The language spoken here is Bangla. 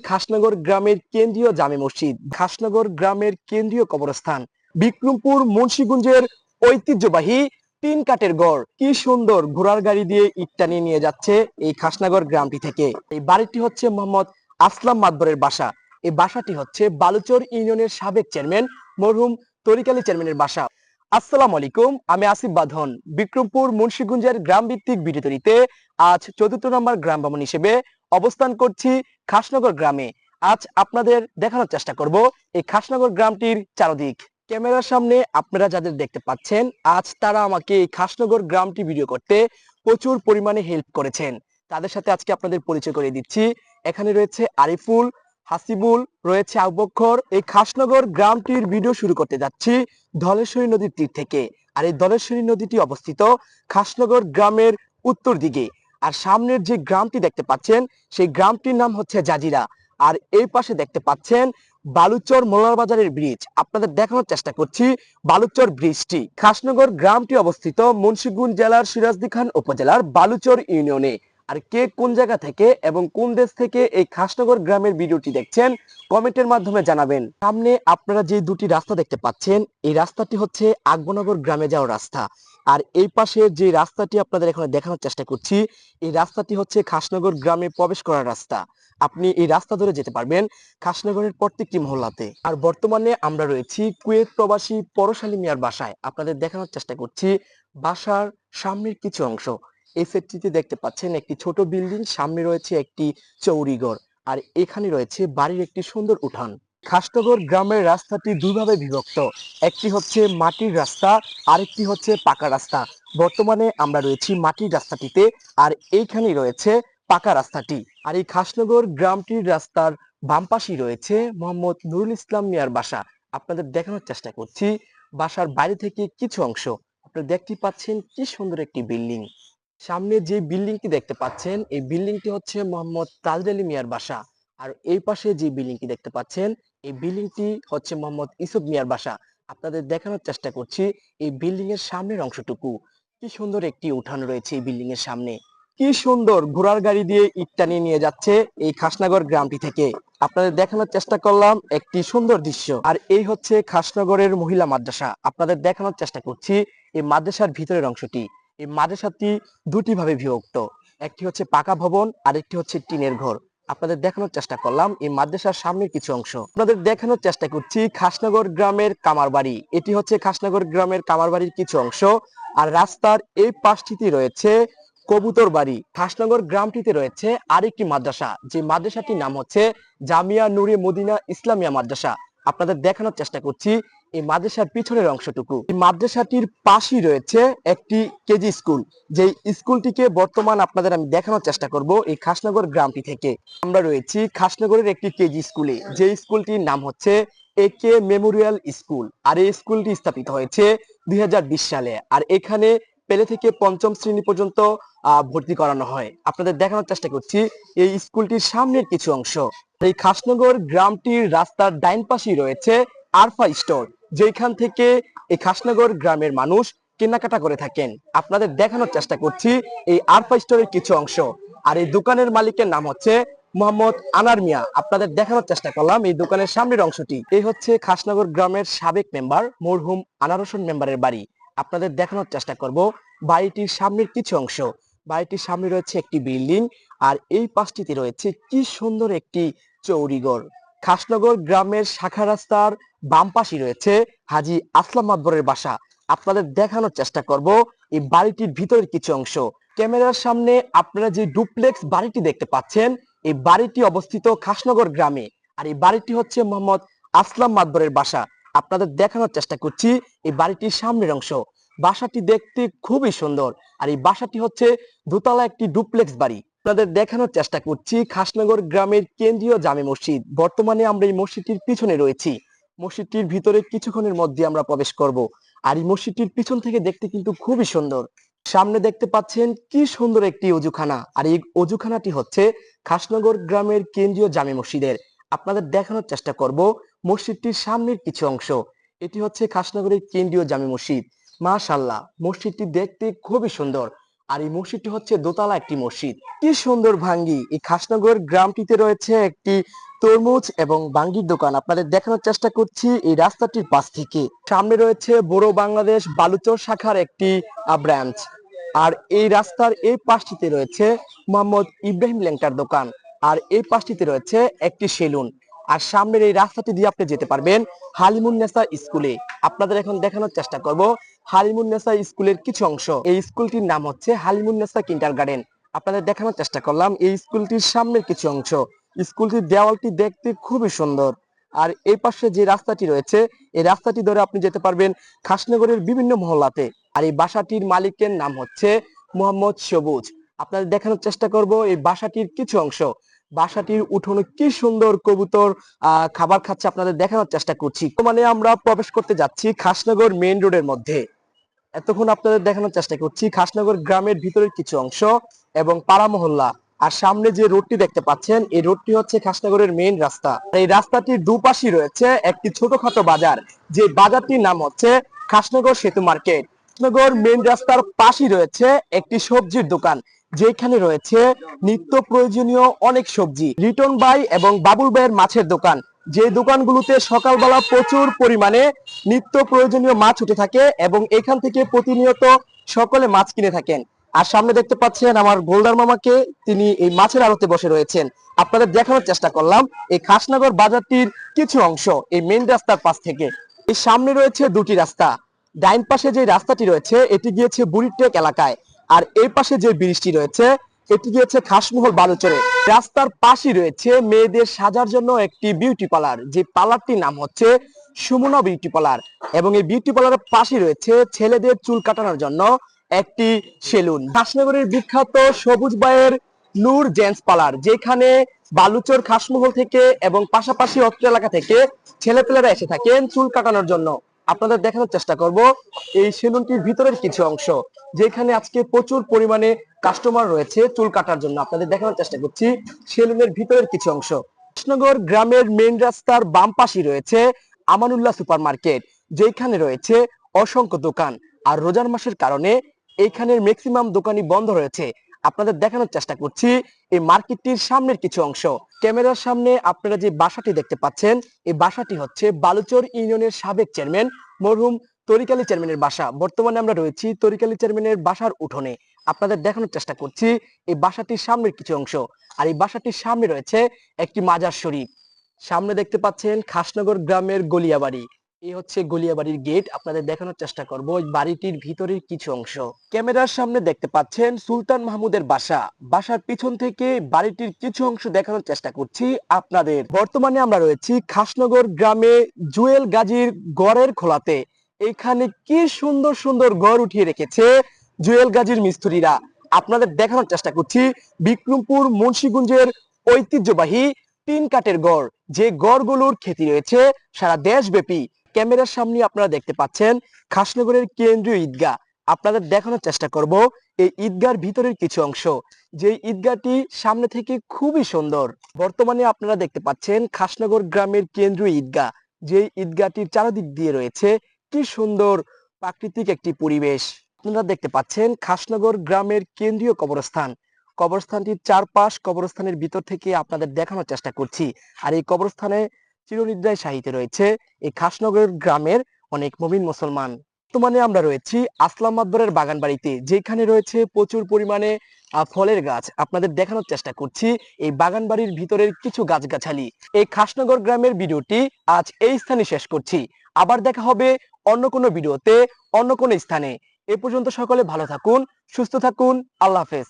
খাসনগর গ্রামের কেন্দ্রীয় জামে মসজিদ, খাসনগর গ্রামের কেন্দ্রীয় কবরস্থান, বিক্রমপুর মুন্সিগঞ্জের ঐতিহ্যবাহী তিন কাঠের গড়। কি সুন্দর ঘোড়ার গাড়ি দিয়ে ইট্টানি নিয়ে যাচ্ছে এই খাসনগর গ্রামটি থেকে। এই বাড়িটি হচ্ছে মোহাম্মদ আসলাম মাদবরের বাসা। এই বাসাটি হচ্ছে বালুচর ইউনিয়নের সাবেক চেয়ারম্যান মরহুম তরিক আলী চেয়ারম্যানের বাসা। আসসালামু আলাইকুম, আমি আসিফ বাঁধন। বিক্রমপুর মুন্সিগঞ্জের গ্রাম ভিত্তিক ভিডিও তৈরিতে আজ ৪র্থ নম্বর গ্রাম ভ্রমণ হিসেবে অবস্থান করছি খাসনগর গ্রামে। আজ আপনাদের দেখানোর চেষ্টা করব এই খাসনগর গ্রামটির চারদিক। ক্যামেরার সামনে আপনারা যাদের দেখতে পাচ্ছেন, আজ তারা আমাকে এই খাসনগর গ্রামটি ভিডিও করতে প্রচুর পরিমাণে হেল্প করেছেন। তাদের সাথে আজকে আপনাদের পরিচয় করে দিচ্ছি। এখানে রয়েছে আরিফুল, হাসিবুল, রয়েছে আবু বক্কর। এই খাসনগর গ্রামটির ভিডিও শুরু করতে যাচ্ছি ধলেশ্বরী নদীর তীর থেকে। আর এই ধলেশ্বরী নদীটি অবস্থিত খাসনগর গ্রামের উত্তর দিকে। আর সামনের যে গ্রামটি দেখতে পাচ্ছেন সেই গ্রামটির নাম হচ্ছে জাজিরা। আর এই পাশে দেখতে পাচ্ছেন বালুচর মোল্লার বাজারের ব্রিজ। আপনাদের দেখানোর চেষ্টা করছি বালুচর ব্রিজটি। খাসনগর গ্রামটি অবস্থিত মুন্সিগঞ্জ জেলার সিরাজদি খান উপজেলার বালুচর ইউনিয়নে। আর কে কোন জায়গা থেকে এবং কোন দেশ থেকে এই খাসনগর গ্রামের ভিডিওটি দেখছেন কমেন্টের মাধ্যমে জানাবেন। সামনে আপনারা যে দুটি রাস্তা দেখতে পাচ্ছেন, এই রাস্তাটি হচ্ছে আকবনগর গ্রামে যাওয়ার রাস্তা। আর এই পাশে যে রাস্তাটি আপনাদের এখানে দেখানোর চেষ্টা করছি, এই রাস্তাটি হচ্ছে খাসনগর গ্রামে প্রবেশ করার রাস্তা। আপনি এই রাস্তা ধরে যেতে পারবেন খাসনগরের প্রত্যেকটি মহল্লাতে। আর বর্তমানে আমরা রয়েছি কুয়েত প্রবাসী পরশালী মিয়ার বাসায়। আপনাদের দেখানোর চেষ্টা করছি বাসার সামনের কিছু অংশ। এই সেটটিতে দেখতে পাচ্ছেন একটি ছোট বিল্ডিং, সামনে রয়েছে একটি চৌরিঘর, আর এখানে রয়েছে বাড়ির একটি সুন্দর উঠান। খাসনগর গ্রামের রাস্তাটি দুইভাবে বিভক্ত, একটি হচ্ছে মাটির রাস্তা, আরেকটি হচ্ছে পাকা রাস্তা। বর্তমানে আমরা রয়েছি মাটির রাস্তাটিতে, আর এইখানে রয়েছে পাকা রাস্তাটি। আর এই খাসনগর গ্রামটির রাস্তার বাম পাশেই রয়েছে মোহাম্মদ নুরুল ইসলাম মিয়ার বাসা। আপনাদের দেখানোর চেষ্টা করছি বাসার বাইরে থেকে কিছু অংশ। আপনারা দেখতে পাচ্ছেন কি সুন্দর একটি বিল্ডিং। সামনে যে বিল্ডিংটি দেখতে পাচ্ছেন এই বিল্ডিংটি হচ্ছে মোহাম্মদ তাজুল আলী মিয়ার বাসা। আর এই পাশে যে বিল্ডিংটি দেখতে পাচ্ছেন এই বিল্ডিংটি হচ্ছে মোহাম্মদ ইসুফ মিয়ার বাসা। আপনাদের দেখানোর চেষ্টা করছি এই বিল্ডিং এর সামনের অংশটুকু। কি সুন্দর একটি উঠান রয়েছে এই বিল্ডিং এর সামনে। কি সুন্দর ঘোড়ার গাড়ি দিয়ে ইট্টানি নিয়ে যাচ্ছে এই খাসনগর গ্রামটি থেকে। আপনাদের দেখানোর চেষ্টা করলাম একটি সুন্দর দৃশ্য। আর এই হচ্ছে খাসনগরের মহিলা মাদ্রাসা। আপনাদের দেখানোর চেষ্টা করছি এই মাদ্রাসার ভিতরের অংশটি। এই মাদ্রাসাটি দুটি ভাবে বিভক্ত, একটি হচ্ছে পাকা ভবন আর একটি হচ্ছে টিনের ঘর। আপনাদের দেখানোর চেষ্টা করলাম এই মাদ্রাসার সামনের কিছু অংশ। আপনাদের দেখানোর চেষ্টা করছি খাসনগর গ্রামের কামার বাড়ি। এটি হচ্ছে খাসনগর গ্রামের কামার বাড়ির কিছু অংশ। আর রাস্তার এই পাশটিতে রয়েছে কবুতর বাড়ি। খাসনগর গ্রামটিতে রয়েছে আরেকটি মাদ্রাসা, যে মাদ্রাসাটির নাম হচ্ছে জামিয়া নুরে মদিনা ইসলামিয়া মাদ্রাসা। আপনাদের দেখানোর চেষ্টা করছি এই মাদ্রাসার পিছনের অংশটুকু। এই মাদ্রাসাটির পাশেই রয়েছে একটি কেজি স্কুল, যে স্কুলটিকে বর্তমান আপনাদের আমি দেখানোর চেষ্টা করব এই খাসনগর গ্রামটি থেকে। আমরা রয়েছি খাসনগরের একটি কেজি স্কুলে, যে স্কুলটির নাম হচ্ছে একে মেমোরিয়াল স্কুল। আর এই স্কুলটি স্থাপিত হয়েছে 2020 সালে। আর এখানে পেলে থেকে পঞ্চম শ্রেণী পর্যন্ত ভর্তি করানো হয়। আপনাদের দেখানোর চেষ্টা করছি এই স্কুলটির সামনের কিছু অংশ। এই খাসনগর গ্রামটির রাস্তার ডাইন পাশেই রয়েছে আরফা স্টোর, যেখান থেকে এই খাসনগর গ্রামের মানুষ কেনাকাটা করে থাকেন। আপনাদের দেখানোর চেষ্টা করছি এই আরফা স্টোরের কিছু অংশ। আর এই দোকানের মালিকের নাম হচ্ছে মোহাম্মদ আনার মিয়া। আপনাদের দেখানোর চেষ্টা করলাম এই দোকানের সামনের অংশটি। এই হচ্ছে খাসনগর গ্রামের সাবেক মেম্বার মরহুম আনার হোসেন মেম্বারের বাড়ি। আপনাদের দেখানোর চেষ্টা করব বাড়িটির সামনের কিছু অংশ। বাড়িটির সামনে রয়েছে একটি বিল্ডিং, আর এই পাশটিতে রয়েছে কি সুন্দর একটি চৌরিঘর। খাসনগর গ্রামের শাখা রাস্তার বাম পাশে রয়েছে হাজী আসলাম মাদবরের বাসা। আপনাদের দেখানোর চেষ্টা করব এই বাড়িটির ভিতরের কিছু অংশ। ক্যামেরার সামনে আপনারা যে ডুপ্লেক্স বাড়িটি দেখতে পাচ্ছেন এই বাড়িটি অবস্থিত খাসনগর গ্রামে। আর এই বাড়িটি হচ্ছে মোহাম্মদ আসলাম মাদবরের বাসা। আপনাদের দেখানোর চেষ্টা করছি এই বাড়িটির সামনের অংশ। বাসাটি দেখতে খুবই সুন্দর। আর এই বাসাটি হচ্ছে দোতলা একটি ডুপ্লেক্স বাড়ি। আপনাদের দেখানোর চেষ্টা করছি খাসনগর গ্রামের কেন্দ্রীয় জামে মসজিদ। বর্তমানে আমরা এই মসজিদটির পিছনে রয়েছি। মসজিদটির ভিতরে কিছুক্ষণের মধ্যে আমরা প্রবেশ করব। আর এই মসজিদটির পিছন থেকে দেখতে কিন্তু খুবই সুন্দর। সামনে দেখতে পাচ্ছেন কি সুন্দর একটি অজুখানা। আর এই অজুখানাটি হচ্ছে খাসনগর গ্রামের কেন্দ্রীয় জামে মসজিদের। আপনাদের দেখানোর চেষ্টা করব মসজিদটির সামনের কিছু অংশ। এটি হচ্ছে খাসনগরের কেন্দ্রীয় জামে মসজিদ। মাশাআল্লাহ, মসজিদটি দেখতে খুবই সুন্দর। আর এই মসজিদটি হচ্ছে দোতলা একটি মসজিদ। কি সুন্দর ভাঙ্গি। এই খাসনগর গ্রামটিতে রয়েছে একটি তরমুজ এবং বাঙ্গির দোকান আপনাদের দেখানোর চেষ্টা করছি এই রাস্তাটির পাশ থেকে। সামনে রয়েছে বড় বাংলাদেশ বালুচর শাখার একটি ব্রাঞ্চ। আর এই রাস্তার এই পাশটিতে রয়েছে মোহাম্মদ ইব্রাহিম ল্যাংটার দোকান। আর এই পাশটিতে রয়েছে একটি সেলুন। আর সামনের এই রাস্তাটি দিয়ে আপনি যেতে পারবেন হালিমুন্নেসা স্কুলে। আপনাদের এখন দেখানোর চেষ্টা করব হালিমুন্নেসা স্কুলের কিছু অংশ। এই স্কুলটির নাম হচ্ছে হালিমুন্নেসা কিন্ডারগার্টেন। আপনাদের দেখানোর চেষ্টা করলাম এই স্কুলটির সামনের কিছু অংশ। স্কুলটির দেওয়ালটি দেখতে খুবই সুন্দর। আর এই পাশে যে রাস্তাটি রয়েছে এই রাস্তাটি ধরে আপনি যেতে পারবেন খাসনগরের বিভিন্ন মহল্লাতে। আর এই বাসাটির মালিকের নাম হচ্ছে মোহাম্মদ সবুজ। আপনাদের দেখানোর চেষ্টা করব এই বাসাটির কিছু অংশ। বাসাটির উঠোনে কি সুন্দর কবুতর খাবার খাচ্ছে আপনাদের দেখানোর চেষ্টা করছি। মানে আমরা প্রবেশ করতে যাচ্ছি খাসনগর মেইন রোডের মধ্যে। এতক্ষণ আপনাদের দেখানোর চেষ্টা করছি খাসনগর গ্রামের ভিতরের কিছু অংশ এবং পাড়া মহল্লা। আর সামনে যে রোডটি দেখতে পাচ্ছেন এই রোডটি হচ্ছে খাসনগরের মেইন রাস্তা। এই রাস্তাটির দুপাশে রয়েছে একটি ছোটখাটো বাজার, যে বাজারটির নাম হচ্ছে খাসনগর সেতু মার্কেট। খাসনগর মেইন রাস্তার পাশেই রয়েছে একটি সবজির দোকান, যেখানে রয়েছে নিত্য প্রয়োজনীয় অনেক সবজি। রিটন ভাই এবং বাবুল ভাইয়ের মাছের দোকান, যে দোকানগুলোতে সকালবেলা প্রচুর পরিমাণে নিত্য প্রয়োজনীয় মাছ উঠে থাকে এবং এখান থেকে প্রতিনিয়ত সকলে মাছ কিনে থাকেন। আর সামনে দেখতে পাচ্ছেন আমার গোলদার মামাকে, তিনি এই মাছের আড়তে বসে রয়েছেন। আপনাদের দেখানোর চেষ্টা করলাম এই খাসনগর বাজারটির কিছু অংশ এই মেইন রাস্তার পাশ থেকে। এই সামনে রয়েছে দুটি রাস্তা। ডাইন পাশে যে রাস্তাটি রয়েছে এটি গিয়েছে বুড়িটেক এলাকায়, আর এই পাশে যে ব্রিজটি রয়েছে এটি গিয়েছে খাসমহল বালুচরে। রাস্তার পাশে রয়েছে মেয়েদের সাজার জন্য একটি বিউটি পার্লার, যে পার্লারটির নাম হচ্ছে সুমনা বিউটি পার্লার। এবং এই বিউটি পার্লারের পাশে রয়েছে ছেলেদের চুল কাটানোর জন্য একটি সেলুন। খাসনগরের বিখ্যাত সবুজ ভাইয়ের নূর জেন্টস পার্লার, যেখানে বালুচর খাসমহল থেকে এবং পাশাপাশি অত্র এলাকা থেকে ছেলেপেলেরা এসে থাকেন চুল কাটানোর জন্য। আপনাদের দেখানোর চেষ্টা করব এই সেলুনটির ভিতরের কিছু অংশ, যেখানে আজকে প্রচুর পরিমাণে কাস্টমার রয়েছে চুল কাটার জন্য। আপনাদের দেখানোর চেষ্টা করছি সেলুনের ভিতরের কিছু অংশ। কৃষ্ণনগর গ্রামের মেইন রাস্তার বাম পাশে রয়েছে আমানুল্লাহ সুপার মার্কেট, যেখানে রয়েছে অসংখ্য দোকান। আর রোজার মাসের কারণে এইখানের ম্যাক্সিমাম দোকানই বন্ধ রয়েছে। আপনাদের দেখানোর চেষ্টা করছি এই মার্কেটটির সামনের কিছু অংশ। ক্যামেরার সামনে আপনারা যে বাসাটি দেখতে পাচ্ছেন এই বাসাটি হচ্ছে বালুচর ইউনিয়নের সাবেক চেয়ারম্যান মরহুম তরিক আলী চেয়ারম্যানের বাসা। বর্তমানে আমরা রয়েছি তরিক আলী চেয়ারম্যানের বাসার উঠোনে। আপনাদের দেখানোর চেষ্টা করছি এই বাসাটির সামনের কিছু অংশ। আর এই বাসাটির সামনে রয়েছে একটি মাজার শরীফ। সামনে দেখতে পাচ্ছেন খাসনগর গ্রামের গলিয়াবাড়ি। এই হচ্ছে গলিয়াবাড়ির গেট। আপনাদের দেখানোর চেষ্টা করব ওই বাড়িটির ভিতরের কিছু অংশ। ক্যামেরার সামনে দেখতে পাচ্ছেন সুলতান মাহমুদের বাসা। বাসার পিছন থেকে বাড়িটির কিছু অংশ দেখানোর চেষ্টা করছি আপনাদের। বর্তমানে আমরা রয়েছি খাসনগর গ্রামে জুয়েল গাজীর গড়ের খোলাতে। এখানে কি সুন্দর সুন্দর গড় উঠিয়ে রেখেছে জুয়েল গাজীর মিস্ত্রিরা। আপনাদের দেখানোর চেষ্টা করছি বিক্রমপুর মুন্সিগঞ্জের ঐতিহ্যবাহী তিন কাঠের গড়, যে গড়গুলোর খ্যাতি রয়েছে সারা দেশব্যাপী। ক্যামেরার সামনে আপনারা দেখতে পাচ্ছেন খাসনগরের কেন্দ্রীয় ঈদগাহ। আপনাদের দেখানোর চেষ্টা করব এই ঈদগাহর ভিতরের কিছু অংশ, যে ঈদগাহটি সামনে থেকে খুবই সুন্দর। বর্তমানে আপনারা দেখতে পাচ্ছেন খাসনগর গ্রামের কেন্দ্রীয় ঈদগাহ, যে ঈদগাহটির চারদিক দিয়ে রয়েছে কি সুন্দর প্রাকৃতিক একটি পরিবেশ। আপনারা দেখতে পাচ্ছেন খাসনগর গ্রামের কেন্দ্রীয় কবরস্থান। কবরস্থানটির চারপাশ কবরস্থানের ভিতর থেকে আপনাদের দেখানোর চেষ্টা করছি। আর এই কবরস্থানে চিরনিদ্রায় শায়িত রয়েছে এই খাসনগর গ্রামের অনেক মুমিন মুসলমান। বর্তমানে আমরা রয়েছি আসলাম মাদবরের বাগান বাড়িতে, যেখানে রয়েছে প্রচুর পরিমাণে ফলের গাছ। আপনাদের দেখানোর চেষ্টা করছি এই বাগান বাড়ির ভিতরের কিছু গাছগাছালি। এই খাসনগর গ্রামের ভিডিওটি আজ এই স্থানে শেষ করছি। আবার দেখা হবে অন্য কোনো ভিডিওতে অন্য কোনো স্থানে। এ পর্যন্ত সকলে ভালো থাকুন, সুস্থ থাকুন। আল্লাহ হাফেজ।